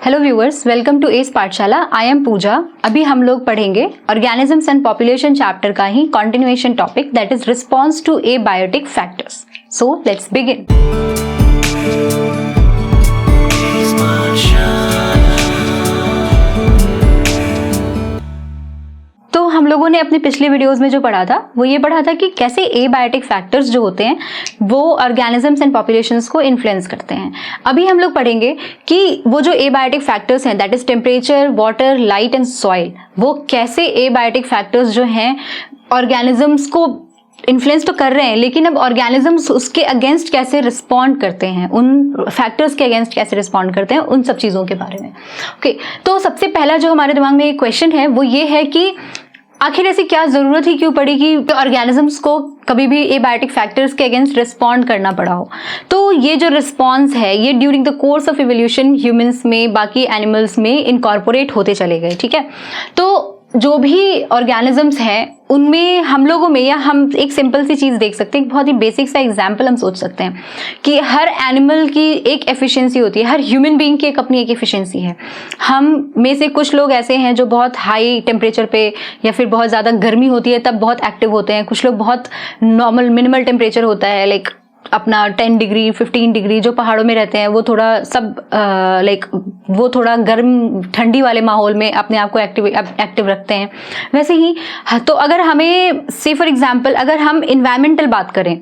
Hello viewers, welcome to S Pathshala. I am Puja. अभी हम लोग पढ़ेंगे ऑर्गेनिजम्स एंड पॉपुलेशन चैप्टर का ही continuation topic, that is response to abiotic factors. So let's begin. तो हम लोगों ने अपने पिछले वीडियोस में जो पढ़ा था वो ये पढ़ा था कि कैसे एबायोटिक फैक्टर्स जो होते हैं वो ऑर्गेनिजम्स एंड पॉपुलेशंस को इन्फ्लुएंस करते हैं। अभी हम लोग पढ़ेंगे कि वो जो एबायोटिक फैक्टर्स हैं, that is temperature, water, light and soil, वो कैसे एबायोटिक फैक्टर्स जो हैं ऑर्गेनिजम्स को इन्फ्लुएंस तो कर रहे हैं, लेकिन अब ऑर्गेनिजम्स उसके अगेंस्ट कैसे रिस्पॉन्ड करते हैं, उन फैक्टर्स के अगेंस्ट कैसे रिस्पॉन्ड करते हैं, उन सब चीज़ों के बारे में। ओके, तो सबसे पहला जो हमारे दिमाग में एक क्वेश्चन है वो ये है कि आखिर ऐसी क्या जरूरत ही क्यों पड़ी कि ऑर्गेनिजम्स को कभी भी एबायोटिक फैक्टर्स के अगेंस्ट रिस्पॉन्ड करना पड़ा हो। तो ये जो रिस्पॉन्स है ये during the course of evolution humans में, बाकी एनिमल्स में इनकॉर्पोरेट होते चले गए। ठीक है, तो जो भी ऑर्गेनिजम्स हैं उनमें हम लोगों में, या हम एक सिंपल सी चीज़ देख सकते हैं, बहुत ही बेसिक सा एग्जाम्पल हम सोच सकते हैं कि हर एनिमल की एक एफिशिएंसी होती है, हर ह्यूमन बीइंग की एक अपनी एक एफिशिएंसी है। हम में से कुछ लोग ऐसे हैं जो बहुत हाई टेम्परेचर पे या फिर बहुत ज़्यादा गर्मी होती है तब बहुत एक्टिव होते हैं। कुछ लोग बहुत नॉर्मल मिनिमल टेम्परेचर होता है, लाइक अपना 10 डिग्री 15 डिग्री, जो पहाड़ों में रहते हैं वो थोड़ा सब वो थोड़ा गर्म ठंडी वाले माहौल में अपने आप को एक्टिव रखते हैं। वैसे ही तो अगर हमें से फॉर एग्जांपल अगर हम इन्वायरमेंटल बात करें,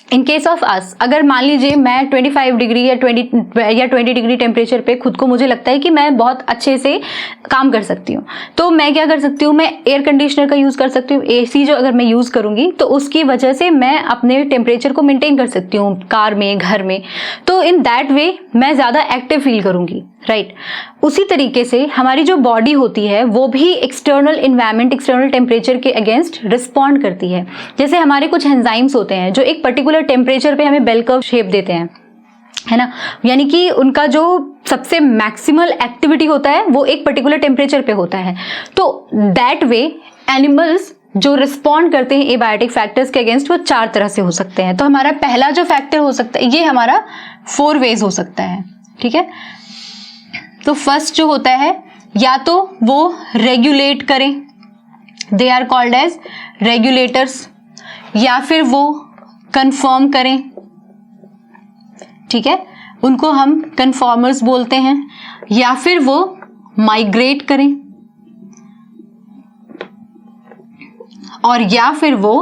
इन केस ऑफ अस, अगर मान लीजिए मैं 25 डिग्री या 20 डिग्री टेम्परेचर पे खुद को मुझे लगता है कि मैं बहुत अच्छे से काम कर सकती हूँ, तो मैं क्या कर सकती हूँ, मैं एयर कंडीशनर का यूज़ कर सकती हूँ। एसी जो अगर मैं यूज़ करूँगी तो उसकी वजह से मैं अपने टेम्परेचर को मेंटेन कर सकती हूँ कार में, घर में। तो इन दैट वे मैं ज़्यादा एक्टिव फील करूँगी, राइट। उसी तरीके से हमारी जो बॉडी होती है वो भी एक्सटर्नल इन्वायरमेंट, एक्सटर्नल टेम्परेचर के अगेंस्ट रिस्पॉन्ड करती है। जैसे हमारे कुछ एंजाइम्स होते हैं जो एक पर्टिकुलर टेम्परेचर पे हमें बेल कर्व शेप देते हैं, है ना, यानी कि उनका जो सबसे मैक्सिमल एक्टिविटी होता है वो एक पर्टिकुलर टेम्परेचर पे होता है। तो दैट वे एनिमल्स जो रिस्पॉन्ड करते हैं एबायोटिक फैक्टर्स के अगेंस्ट वो 4 तरह से हो सकते हैं। तो हमारा पहला जो फैक्टर हो सकता है, ये हमारा 4 वेज हो सकता है। ठीक है, तो फर्स्ट जो होता है, या तो वो रेगुलेट करें, they are called as regulators, या फिर वो कंफर्म करें, ठीक है, उनको हम कंफॉर्मर्स बोलते हैं, या फिर वो माइग्रेट करें, और या फिर वो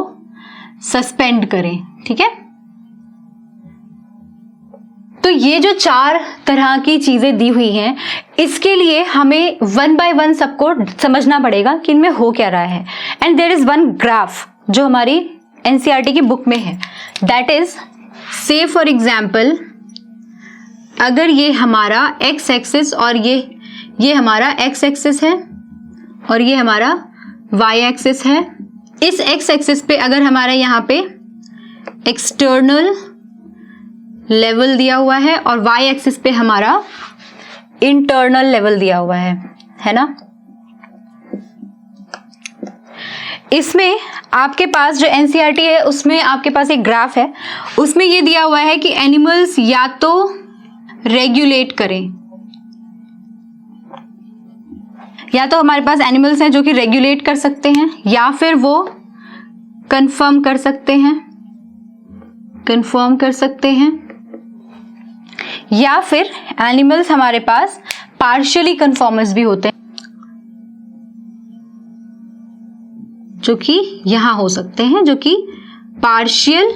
सस्पेंड करें। ठीक है, तो ये जो 4 तरह की चीजें दी हुई हैं, इसके लिए हमें वन बाय वन सबको समझना पड़ेगा कि इनमें हो क्या रहा है। And there is one graph जो हमारी एनसीईआरटी की बुक में है, that is, say for example, अगर ये हमारा एक्स एक्सिस और ये हमारा एक्स एक्सिस है और ये हमारा वाई एक्सिस है, इस एक्स एक्सिस पे अगर हमारा यहाँ पे एक्सटर्नल लेवल दिया हुआ है और वाई एक्सिस पे हमारा इंटरनल लेवल दिया हुआ है ना। इसमें आपके पास जो एनसीईआरटी है उसमें आपके पास एक ग्राफ है, उसमें ये दिया हुआ है कि एनिमल्स या तो रेगुलेट करें, या तो हमारे पास एनिमल्स हैं जो कि रेगुलेट कर सकते हैं, या फिर वो कंफर्म कर सकते हैं, या फिर एनिमल्स हमारे पास पार्शियली कंफॉर्मर्स भी होते हैं, जो कि यहां हो सकते हैं, जो कि पार्शियल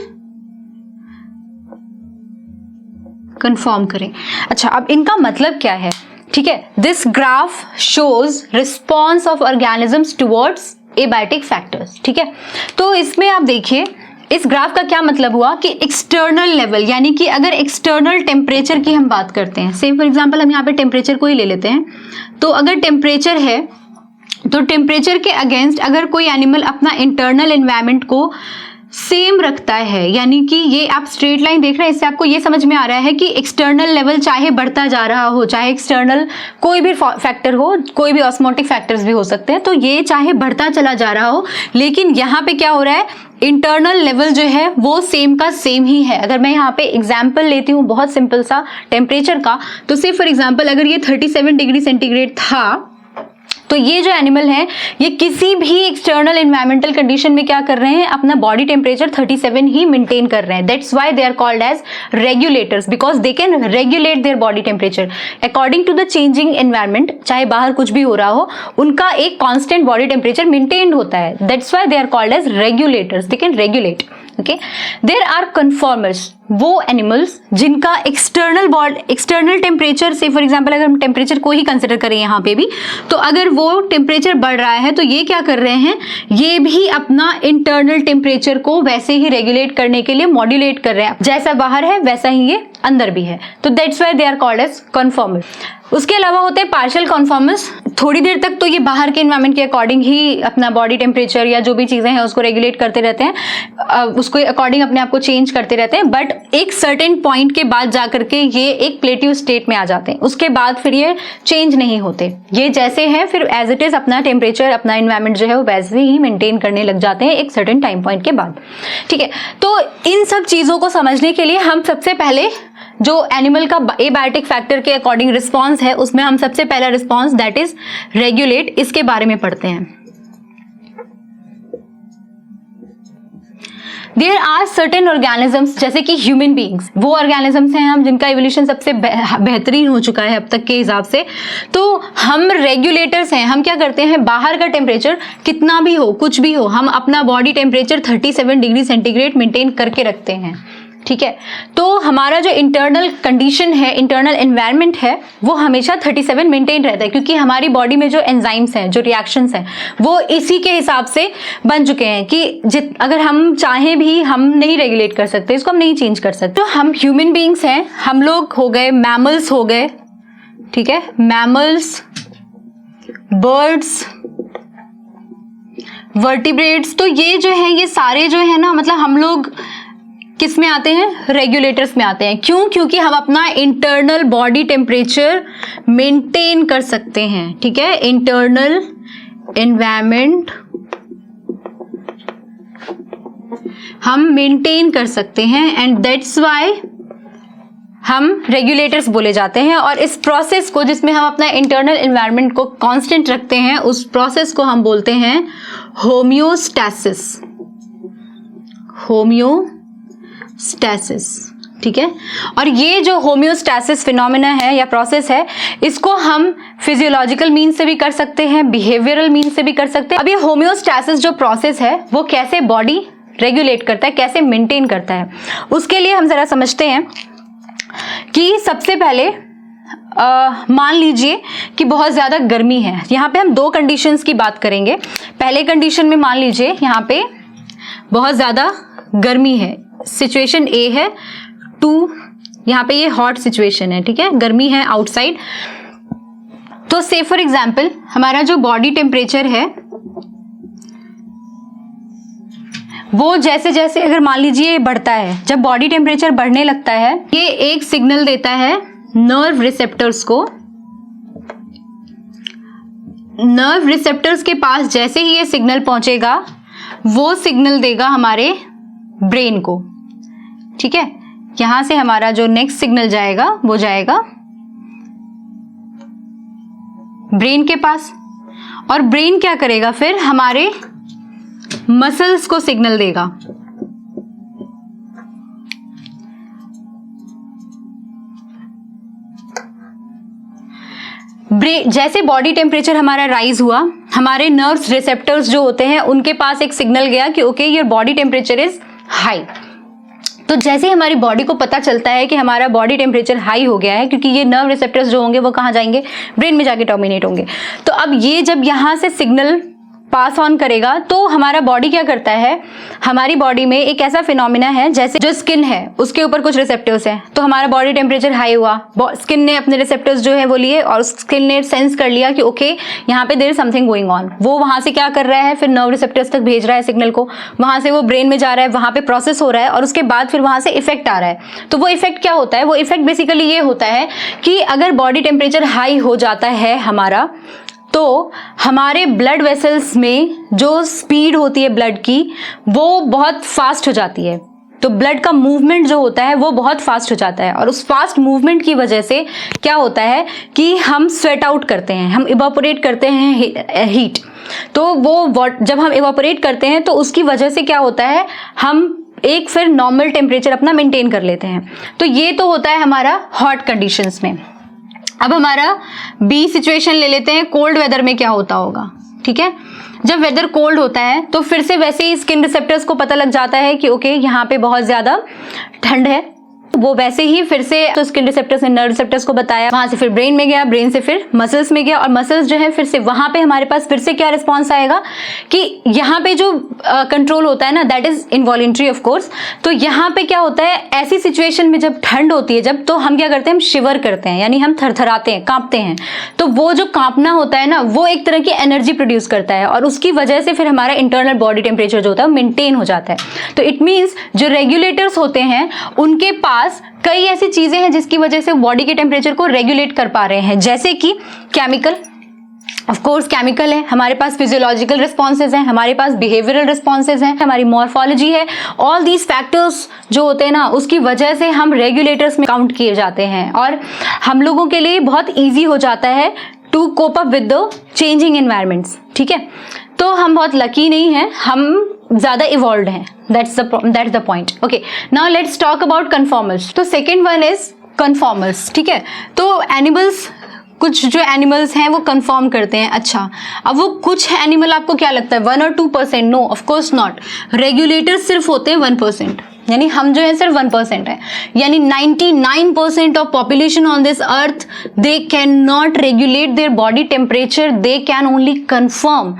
कंफॉर्म करें। अच्छा, अब इनका मतलब क्या है? ठीक है, this graph shows response of organisms towards abiotic factors. ठीक है, तो इसमें आप देखिए इस ग्राफ का क्या मतलब हुआ कि एक्सटर्नल लेवल, यानी कि अगर एक्सटर्नल टेम्परेचर की हम बात करते हैं, से फॉर एग्जांपल हम यहाँ पे टेम्परेचर को ही ले लेते हैं, तो अगर टेम्परेचर है तो टेम्परेचर के अगेंस्ट अगर कोई एनिमल अपना इंटरनल एनवायरनमेंट को सेम रखता है, यानी कि ये आप स्ट्रेट लाइन देख रहे हैं, इससे आपको ये समझ में आ रहा है कि एक्सटर्नल लेवल चाहे बढ़ता जा रहा हो, चाहे एक्सटर्नल कोई भी फैक्टर हो, कोई भी ऑस्मोटिक फैक्टर्स भी हो सकते हैं, तो ये चाहे बढ़ता चला जा रहा हो, लेकिन यहाँ पे क्या हो रहा है, इंटरनल लेवल जो है वो सेम का सेम ही है। अगर मैं यहाँ पे एग्जाम्पल लेती हूँ बहुत सिंपल सा टेम्परेचर का, तो से फॉर एग्जाम्पल अगर ये 37 डिग्री सेंटीग्रेड था, तो ये जो एनिमल है ये किसी भी एक्सटर्नल एनवायरमेंटल कंडीशन में क्या कर रहे हैं, अपना बॉडी टेम्परेचर 37 ही मेंटेन कर रहे हैं। That's why they are called as regulators, because they can regulate their body temperature according to the changing environment. चाहे बाहर कुछ भी हो रहा हो, उनका एक कांस्टेंट बॉडी टेम्परेचर मेंटेन्ड होता है। That's why they are called as regulators, they can regulate. Okay, there are conformers, वो एनिमल्स जिनका external temperature, say for example अगर हम टेम्परेचर को ही कंसिडर करें यहाँ पे भी, तो अगर वो टेम्परेचर बढ़ रहा है तो ये क्या कर रहे हैं, ये भी अपना इंटरनल टेम्परेचर को वैसे ही रेगुलेट करने के लिए मॉड्यूलेट कर रहे हैं। जैसा बाहर है वैसा ही ये अंदर भी है, तो that's why they are called as conformers. उसके अलावा होते हैं पार्शियल कन्फॉर्मर्स। थोड़ी देर तक तो ये बाहर के एनवायरनमेंट के अकॉर्डिंग ही अपना बॉडी टेम्परेचर या जो भी चीजें हैं उसको रेगुलेट करते रहते हैं, उसको अकॉर्डिंग अपने आप को चेंज करते रहते हैं, बट एक सर्टेन पॉइंट के बाद जाकर के ये एक प्लेट्यू स्टेट में आ जाते हैं। उसके बाद फिर ये चेंज नहीं होते, ये जैसे हैं फिर एज इट इज अपना टेम्परेचर, अपना एनवायरनमेंट जो है वो वैसे ही मेंटेन करने लग जाते हैं एक सर्टेन टाइम पॉइंट के बाद। ठीक है, तो इन सब चीजों को समझने के लिए हम सबसे पहले जो एनिमल का एबायोटिक फैक्टर के अकॉर्डिंग रिस्पॉन्स है, उसमें हम सबसे पहला रिस्पॉन्स दैट इज रेगुलेट, इसके बारे में पढ़ते हैं। देयर आर सर्टेन ऑर्गेनिजम्स, जैसे कि ह्यूमन बीइंग्स, वो ऑर्गेनिजम्स हैं हम जिनका एवोल्यूशन सबसे बेहतरीन हो चुका है अब तक के हिसाब से। तो हम रेगुलेटर्स हैं, हम क्या करते हैं, बाहर का टेम्परेचर कितना भी हो, कुछ भी हो, हम अपना body temperature 37 degree centigrade maintain करके रखते हैं। ठीक है, तो हमारा जो इंटरनल कंडीशन है, इंटरनल एनवायरनमेंट है, वो हमेशा 37 मेंटेन रहता है, क्योंकि हमारी बॉडी में जो एंजाइम्स हैं, जो रिएक्शंस हैं, वो इसी के हिसाब से बन चुके हैं कि अगर हम चाहें भी हम नहीं रेगुलेट कर सकते, इसको हम नहीं चेंज कर सकते। तो हम ह्यूमन बीइंग्स हैं, हम लोग हो गए, मैमल्स हो गए, ठीक है, मैमल्स, बर्ड्स, वर्टिब्रेट्स, तो ये जो है, ये सारे जो है ना, मतलब हम लोग किस में आते हैं, रेगुलेटर्स में आते हैं। क्यों? क्योंकि हम अपना इंटरनल बॉडी टेम्परेचर मेंटेन कर सकते हैं। ठीक है, इंटरनल एनवायरनमेंट हम मेंटेन कर सकते हैं, एंड दैट्स व्हाई हम रेगुलेटर्स बोले जाते हैं। और इस प्रोसेस को, जिसमें हम अपना इंटरनल एनवायरनमेंट को कांस्टेंट रखते हैं, उस प्रोसेस को हम बोलते हैं होम्योस्टैसिस। होम्योस्टैसिस, ठीक है। और ये जो होम्योस्टैसिस फिनोमेना है या प्रोसेस है, इसको हम फिजियोलॉजिकल मीन से भी कर सकते हैं, बिहेवियरल मीन से भी कर सकते हैं। अब ये होम्योस्टैसिस जो प्रोसेस है, वो कैसे बॉडी रेगुलेट करता है, कैसे मेंटेन करता है, उसके लिए हम जरा समझते हैं कि सबसे पहले मान लीजिए कि बहुत ज़्यादा गर्मी है। यहाँ पे हम दो कंडीशंस की बात करेंगे। पहले कंडीशन में मान लीजिए यहाँ पे बहुत ज़्यादा गर्मी है, सिचुएशन ए है, 2 यहाँ पे ये हॉट सिचुएशन है, ठीक है, गर्मी है आउटसाइड। तो से फॉर एग्जाम्पल हमारा जो बॉडी टेम्परेचर है वो जैसे जैसे अगर मान लीजिए बढ़ता है, जब बॉडी टेम्परेचर बढ़ने लगता है, ये एक सिग्नल देता है नर्व रिसेप्टर्स को। नर्व रिसेप्टर्स के पास जैसे ही ये सिग्नल पहुंचेगा, वो सिग्नल देगा हमारे ब्रेन को। ठीक है, यहां से हमारा जो नेक्स्ट सिग्नल जाएगा वो जाएगा ब्रेन के पास, और ब्रेन क्या करेगा, फिर हमारे मसल्स को सिग्नल देगा। जैसे बॉडी टेम्परेचर हमारा राइज हुआ, हमारे नर्व्स रिसेप्टर्स जो होते हैं उनके पास एक सिग्नल गया कि okay your body temperature is high. तो जैसे हमारी बॉडी को पता चलता है कि हमारा बॉडी टेम्परेचर हाई हो गया है, क्योंकि ये नर्व रिसेप्टर्स जो होंगे वो कहाँ जाएंगे, ब्रेन में जाके डोमिनेट होंगे। तो अब ये जब यहाँ से सिग्नल पास ऑन करेगा, तो हमारा बॉडी क्या करता है, हमारी बॉडी में एक ऐसा फिनोमिना है जैसे जो स्किन है उसके ऊपर कुछ रिसेप्टर्स हैं, तो हमारा बॉडी टेम्परेचर हाई हुआ, स्किन ने अपने रिसेप्टर्स जो है वो लिए और स्किन ने सेंस कर लिया कि ओके यहाँ पे there is something going on, वो वहां से क्या कर रहा है, फिर नर्व रिसेप्टर्स तक भेज रहा है सिग्नल को, वहां से वो ब्रेन में जा रहा है, वहां पे प्रोसेस हो रहा है और उसके बाद फिर वहां से इफेक्ट आ रहा है। तो वो इफेक्ट क्या होता है, वो इफेक्ट बेसिकली ये होता है कि अगर बॉडी टेम्परेचर हाई हो जाता है हमारा, तो हमारे ब्लड वेसल्स में जो स्पीड होती है ब्लड की वो बहुत फास्ट हो जाती है, तो ब्लड का मूवमेंट जो होता है वो बहुत फास्ट हो जाता है और उस फास्ट मूवमेंट की वजह से क्या होता है कि हम स्वेट आउट करते हैं, हम इवापोरेट करते हैं हीट। तो वो जब हम इवापोरेट करते हैं तो उसकी वजह से क्या होता है, हम एक फिर नॉर्मल टेम्परेचर अपना मेंटेन कर लेते हैं। तो ये तो होता है हमारा हॉट कंडीशंस में। अब हमारा बी सिचुएशन ले लेते हैं, कोल्ड वेदर में क्या होता होगा। ठीक है, जब वेदर कोल्ड होता है तो फिर से वैसे ही स्किन रिसेप्टर्स को पता लग जाता है कि ओके यहाँ पे बहुत ज्यादा ठंड है, वो वैसे ही फिर से तो स्किन रिसेप्टर्स ने नर्व रिसेप्टर्स को बताया, वहां से फिर ब्रेन में गया, ब्रेन से फिर मसल्स में गया और मसल्स जो है फिर से वहां पे हमारे पास फिर से क्या रिस्पॉन्स आएगा कि यहाँ पे जो कंट्रोल होता है ना that is involuntary of course. तो यहाँ पे क्या होता है, ऐसी सिचुएशन में जब ठंड होती है जब, तो हम क्या करते हैं, हम शिवर करते हैं, यानी हम थरथराते हैं, कांपते हैं। तो वो जो कांपना होता है ना वो एक तरह की एनर्जी प्रोड्यूस करता है और उसकी वजह से फिर हमारा इंटरनल बॉडी टेम्परेचर जो होता है वो मेंटेन हो जाता है। तो इट मीन्स जो रेगुलेटर्स होते हैं उनके पास कई ऐसी चीजें हैं जिसकी वजह से बॉडी के टेम्परेचर को रेगुलेट कर पा रहे हैं, जैसे कि केमिकल, ऑफ कोर्स केमिकल है, हमारे पास फिजियोलॉजिकल रिस्पॉन्सेज हैं, हमारे पास बिहेवियरल रिस्पॉन्सेज हैं, हमारी मॉर्फोलॉजी है। ऑल दीज फैक्टर्स जो होते हैं ना उसकी वजह से हम रेगुलेटर्स में काउंट किए जाते हैं और हम लोगों के लिए बहुत ईजी हो जाता है to cope up with the changing environments. ठीक है, तो हम बहुत लकी नहीं हैं, हम ज्यादा इवॉल्व्ड हैं, that's the point. Okay, now let's talk about conformers. तो सेकेंड वन इज कन्फॉर्मर्स। ठीक है, तो एनिमल्स, कुछ जो एनिमल्स हैं वो कन्फर्म करते हैं। अच्छा, अब वो कुछ एनिमल आपको क्या लगता है 1 और 2%? No, of course not. Regulators सिर्फ होते हैं 1%, यानी हम जो है सिर्फ 1% है, यानी 99% of population on this earth they can not regulate their body temperature, they can only confirm.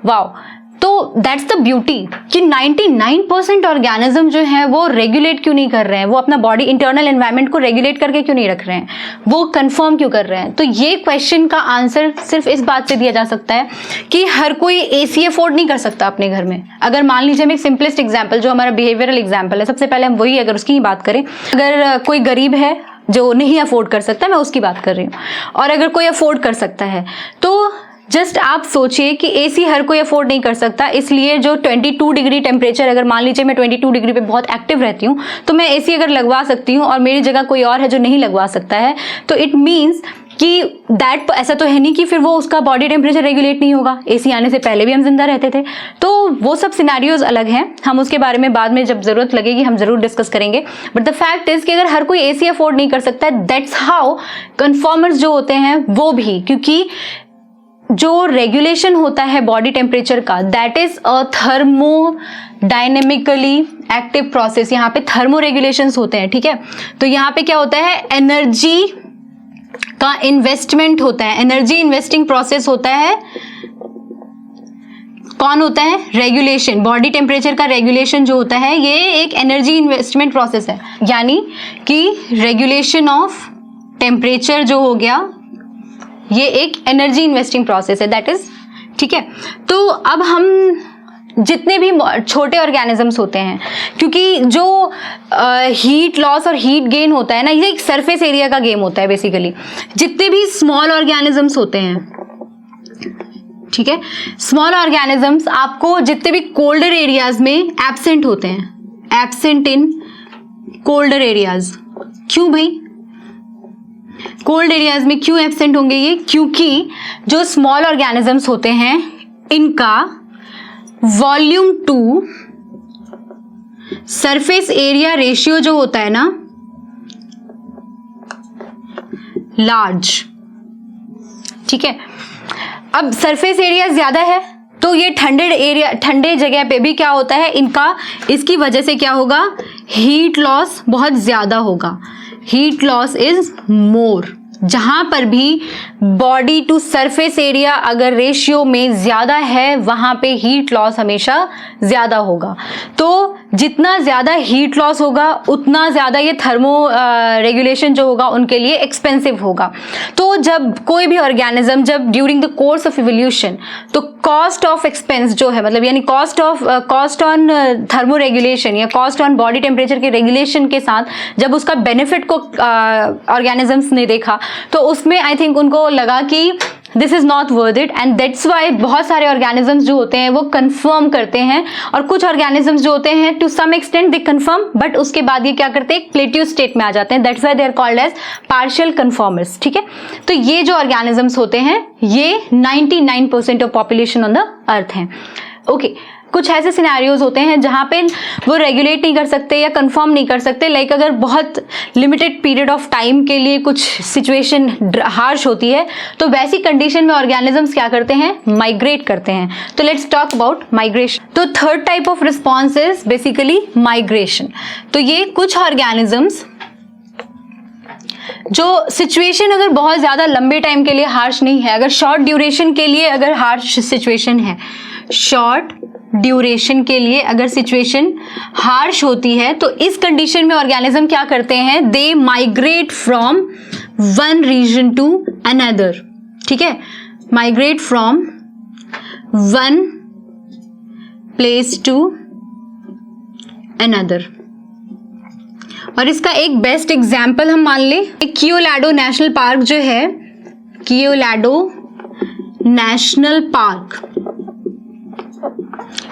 Wow, तो दैट्स द ब्यूटी कि 99% ऑर्गेनिज्म जो है वो रेगुलेट क्यों नहीं कर रहे हैं, वो अपना बॉडी इंटरनल एनवायरनमेंट को रेगुलेट करके क्यों नहीं रख रहे हैं, वो कंफर्म क्यों कर रहे हैं। तो ये क्वेश्चन का आंसर सिर्फ इस बात से दिया जा सकता है कि हर कोई एसी अफोर्ड नहीं कर सकता अपने घर में। अगर मान लीजिए हम एक सिंपलेस्ट एग्जाम्पल जो हमारा बिहेवियरल एग्जाम्पल है, सबसे पहले हम वही अगर उसकी ही बात करें, अगर कोई गरीब है जो नहीं अफोर्ड कर सकता, मैं उसकी बात कर रही हूँ, और अगर कोई अफोर्ड कर सकता है, तो जस्ट आप सोचिए कि एसी हर कोई अफोर्ड नहीं कर सकता, इसलिए जो 22 डिग्री टेम्परेचर, अगर मान लीजिए मैं 22 डिग्री पे बहुत एक्टिव रहती हूँ तो मैं एसी अगर लगवा सकती हूँ और मेरी जगह कोई और है जो नहीं लगवा सकता है, तो इट मीन्स कि दैट, ऐसा तो है नहीं कि फिर वो उसका बॉडी टेम्परेचर रेगुलेट नहीं होगा, एसी आने से पहले भी हम जिंदा रहते थे। तो वो सब सिनेरियोज अलग हैं, हम उसके बारे में बाद में जब जरूरत लगेगी हम जरूर डिस्कस करेंगे। बट द फैक्ट इज कि अगर हर कोई एसी अफोर्ड नहीं कर सकता, दैट्स हाउ कन्फॉर्मर्स जो होते हैं वो भी, क्योंकि जो रेगुलेशन होता है बॉडी टेम्परेचर का that is a thermodynamically active process. यहाँ पे थर्मो रेगुलेशंस होते हैं। ठीक है, तो यहाँ पे क्या होता है, एनर्जी का इन्वेस्टमेंट होता है, एनर्जी इन्वेस्टिंग प्रोसेस होता है। कौन होता है, रेगुलेशन, बॉडी टेम्परेचर का रेगुलेशन जो होता है ये एक एनर्जी इन्वेस्टमेंट प्रोसेस है, यानी कि रेगुलेशन ऑफ टेम्परेचर जो हो गया ये एक एनर्जी इन्वेस्टिंग प्रोसेस है, दैट इज। ठीक है, तो अब हम जितने भी छोटे ऑर्गेनिजम्स होते हैं, क्योंकि जो हीट लॉस और हीट गेन होता है ना, ये एक सरफेस एरिया का गेम होता है बेसिकली। जितने भी स्मॉल ऑर्गेनिजम्स होते हैं, ठीक है, स्मॉल ऑर्गेनिजम्स आपको जितने भी कोल्डर एरियाज में एब्सेंट होते हैं, एब्सेंट इन कोल्डर एरियाज। क्यों भाई, कोल्ड एरियाज में क्यों एब्सेंट होंगे ये, क्योंकि जो स्मॉल ऑर्गेनिजम्स होते हैं इनका volume to surface area ratio जो होता है ना लार्ज। ठीक है, अब सरफेस एरिया ज्यादा है तो ये ठंडे जगह पे भी क्या होता है इनका, इसकी वजह से क्या होगा, हीट लॉस बहुत ज्यादा होगा, हीट लॉस इज मोर। जहां पर भी बॉडी टू सरफेस एरिया अगर रेशियो में ज्यादा है वहां पे हीट लॉस हमेशा ज्यादा होगा। तो जितना ज्यादा हीट लॉस होगा उतना ज्यादा ये थर्मो रेगुलेशन जो होगा उनके लिए एक्सपेंसिव होगा। तो जब कोई भी ऑर्गेनिज्म जब during the course of evolution, तो कॉस्ट ऑफ एक्सपेंस जो है मतलब यानी कॉस्ट ऑन थर्मो रेगुलेशन या कॉस्ट ऑन बॉडी टेम्परेचर के रेगुलेशन के साथ जब उसका बेनिफिट को ऑर्गेनिजम्स ने देखा तो उसमें आई थिंक उनको लगा कि this is not worth it, and that's why बहुत सारे ऑर्गेनिजम्स जो होते हैं वो कंफर्म करते हैं, और कुछ ऑर्गेनिजम्स जो होते हैं to some extent they conform, but उसके बाद ये क्या करते हैं, प्लेट्यू स्टेट में आ जाते हैं। That's why they are called as partial conformers. ठीक है, तो ये जो ऑर्गेनिजम्स होते हैं ये 99% of population on the earth हैं। ओके, कुछ ऐसे सिनेरियोज होते हैं जहां पे वो रेगुलेट नहीं कर सकते या कंफर्म नहीं कर सकते, लाइक अगर बहुत लिमिटेड पीरियड ऑफ टाइम के लिए कुछ सिचुएशन हार्श होती है तो वैसी कंडीशन में ऑर्गेनिजम्स क्या करते हैं, माइग्रेट करते हैं। तो लेट्स टॉक अबाउट माइग्रेशन। तो third type of response is basically migration. तो ये कुछ ऑर्गेनिजम्स जो सिचुएशन अगर बहुत ज्यादा लंबे टाइम के लिए हार्श नहीं है, अगर शॉर्ट ड्यूरेशन के लिए अगर हार्श सिचुएशन है, शॉर्ट ड्यूरेशन के लिए अगर सिचुएशन हार्श होती है तो इस कंडीशन में ऑर्गेनिज्म क्या करते हैं, they migrate from one region to another. ठीक है, migrate from one place to another. और इसका एक बेस्ट एग्जाम्पल हम मान लें, कियोलाडो नेशनल पार्क जो है, कियोलाडो नेशनल पार्क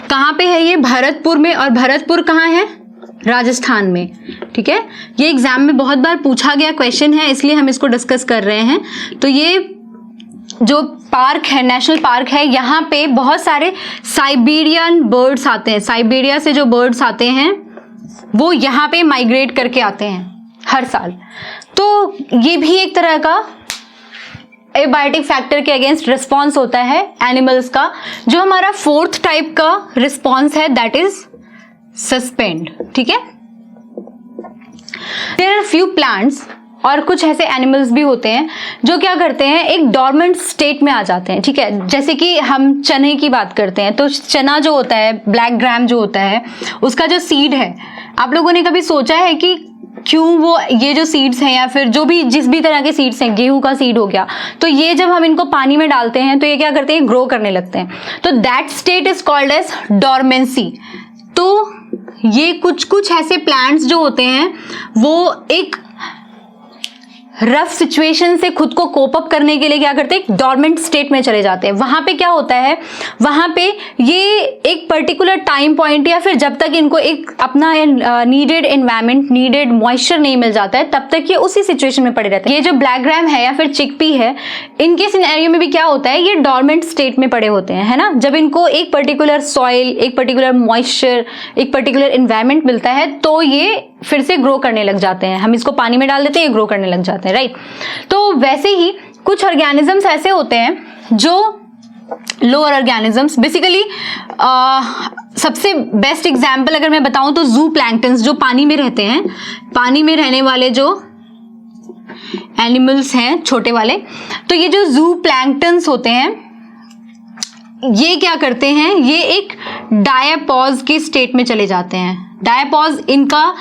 कहां पे है, ये भरतपुर में, और भरतपुर कहां है, राजस्थान में। ठीक है, ये एग्जाम में बहुत बार पूछा गया क्वेश्चन है इसलिए हम इसको डिस्कस कर रहे हैं। तो ये जो पार्क है, नेशनल पार्क है, यहाँ पे बहुत सारे साइबेरियन बर्ड्स आते हैं। साइबेरिया से जो बर्ड्स आते हैं वो यहाँ पे माइग्रेट करके आते हैं हर साल। तो ये भी एक तरह का एबायोटिक फैक्टर के अगेंस्ट रिस्पॉन्स होता है एनिमल्स का। जो हमारा फोर्थ टाइप का रिस्पॉन्स है दैट इज सस्पेंड। ठीक है, देयर आर फ्यू प्लांट्स और कुछ ऐसे एनिमल्स भी होते हैं जो क्या करते हैं, एक डॉर्मेंट स्टेट में आ जाते हैं। ठीक है, जैसे कि हम चने की बात करते हैं तो चना जो होता है, ब्लैक ग्राम जो होता है, उसका जो सीड है, आप लोगों ने कभी सोचा है कि क्यों वो ये जो सीड्स हैं या फिर जो भी जिस भी तरह के सीड्स हैं, गेहूं का सीड हो गया, तो ये जब हम इनको पानी में डालते हैं तो ये क्या करते हैं, ग्रो करने लगते हैं। तो that state is called as dormancy. तो ये कुछ ऐसे प्लांट्स जो होते हैं वो एक रफ सिचुएशन से खुद को कोप अप करने के लिए क्या करते हैं, डॉर्मेंट स्टेट में चले जाते हैं। वहां पे क्या होता है, वहां पे ये एक पर्टिकुलर टाइम पॉइंट या फिर जब तक इनको एक अपना नीडेड एनवायरमेंट, नीडेड मॉइस्चर नहीं मिल जाता है तब तक ये उसी सिचुएशन में पड़े रहते हैं। ये जो ब्लैक ग्राम है या फिर चिकपी है, इनके सिनेरियो में भी क्या होता है, ये डॉर्मेंट स्टेट में पड़े होते हैं, है ना। जब इनको एक पर्टिकुलर सॉइल, एक पर्टिकुलर मॉइस्चर, एक पर्टिकुलर एनवायरमेंट मिलता है तो ये फिर से ग्रो करने लग जाते हैं। हम इसको पानी में डाल देते हैं, ये ग्रो करने लग जाते हैं, राइट। तो वैसे ही कुछ ऑर्गेनिजम्स ऐसे होते हैं जो लोअर ऑर्गेनिजम्स, बेसिकली सबसे बेस्ट एग्जांपल अगर मैं बताऊं तो जू प्लैंक्टन्स जो पानी में रहते हैं, पानी में रहने वाले जो एनिमल्स हैं छोटे वाले, तो ये जो जू प्लैंक्टन्स होते हैं ये क्या करते हैं, ये एक डायापॉज की स्टेट में चले जाते हैं। डायापॉज इनका,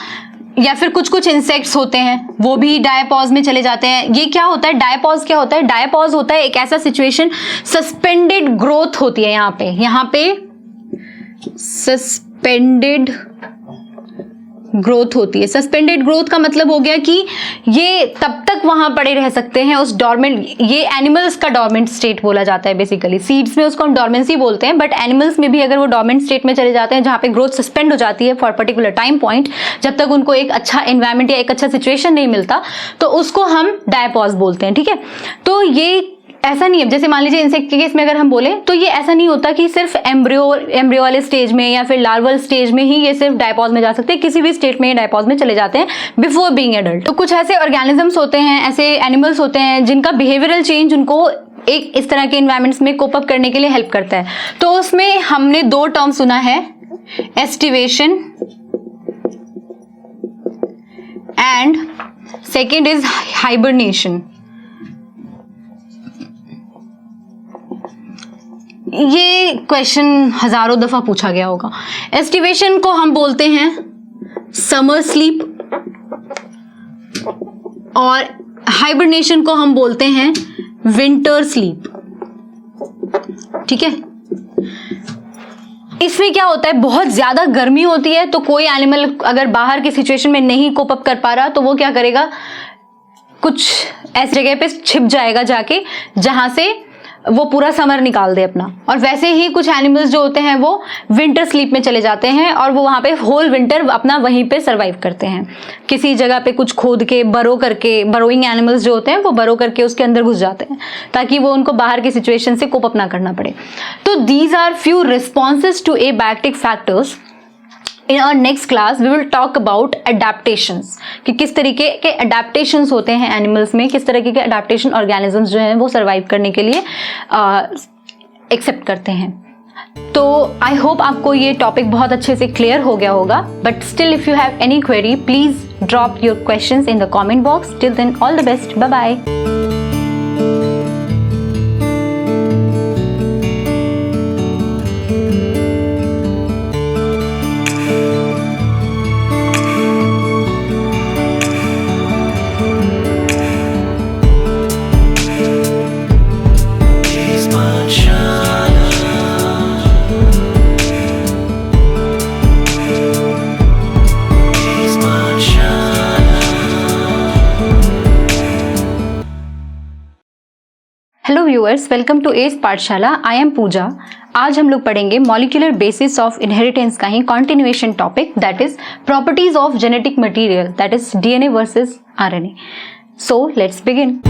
या फिर कुछ इंसेक्ट्स होते हैं वो भी डायापॉज में चले जाते हैं। ये क्या होता है, डायापॉज क्या होता है, डायापॉज होता है एक ऐसा सिचुएशन, सस्पेंडेड ग्रोथ होती है यहाँ पे सस्पेंडेड ग्रोथ होती है। सस्पेंडेड ग्रोथ का मतलब हो गया कि ये तब तक वहां पड़े रह सकते हैं उस डॉर्मेंट, ये एनिमल्स का डॉर्मेंट स्टेट बोला जाता है बेसिकली। सीड्स में उसको हम डॉर्मेंसी बोलते हैं, बट एनिमल्स में भी अगर वो डॉर्मेंट स्टेट में चले जाते हैं जहां पे ग्रोथ सस्पेंड हो जाती है फॉर पर्टिकुलर टाइम पॉइंट, जब तक उनको एक अच्छा एनवायरमेंट या एक अच्छा सिचुएशन नहीं मिलता, तो उसको हम डायापॉज बोलते हैं। ठीक है, तो ये ऐसा नहीं है, जैसे मान लीजिए इंसेक्ट के केस में अगर हम बोले तो ये ऐसा नहीं होता कि सिर्फ एम्ब्रियो वाले स्टेज में या फिर लार्वल स्टेज में ही ये सिर्फ डायपॉज में जा सकते हैं, किसी भी स्टेट में ये डायपॉज में चले जाते हैं बिफोर बीइंग एडल्ट। तो कुछ ऐसे ऑर्गेनिजम्स होते हैं, ऐसे एनिमल्स होते हैं जिनका बिहेवियरल चेंज उनको एक इस तरह के इन्वायरमेंट्स में कोप अप करने के लिए हेल्प करता है। तो उसमें हमने दो टर्म सुना है, aestivation and second is hibernation. ये क्वेश्चन हजारों दफा पूछा गया होगा। एस्टिवेशन को हम बोलते हैं समर स्लीप और हाइबरनेशन को हम बोलते हैं विंटर स्लीप। ठीक है, इसमें क्या होता है, बहुत ज्यादा गर्मी होती है तो कोई एनिमल अगर बाहर की सिचुएशन में नहीं कोप अप कर पा रहा तो वो क्या करेगा, कुछ ऐसी जगह पे छिप जाएगा जाके जहां से वो पूरा समर निकाल दे अपना। और वैसे ही कुछ एनिमल्स जो होते हैं वो विंटर स्लीप में चले जाते हैं और वो वहां पे होल विंटर अपना वहीं पे सरवाइव करते हैं। किसी जगह पे कुछ खोद के बरो करके, बरोइंग एनिमल्स जो होते हैं वो बरो करके उसके अंदर घुस जाते हैं ताकि वो उनको बाहर की सिचुएशन से कोप अप ना करना पड़े। तो these are few responses to abiotic factors. In our next class we will talk about adaptations, कि किस तरीके के adaptations होते हैं एनिमल्स में, किस तरीके के adaptation organisms जो हैं वो सर्वाइव करने के लिए एक्सेप्ट करते हैं। तो आई होप आपको ये टॉपिक बहुत अच्छे से क्लियर हो गया होगा, but still if you have any query please drop your questions in the comment box. Till then all the best, bye bye. Hello viewers, welcome to edge Pathshala. I am Puja. आज हम लोग पढ़ेंगे मॉलिक्यूलर बेसिस ऑफ इनहेरिटेंस का ही continuation topic, that is properties of genetic material, that is DNA versus RNA. So let's begin.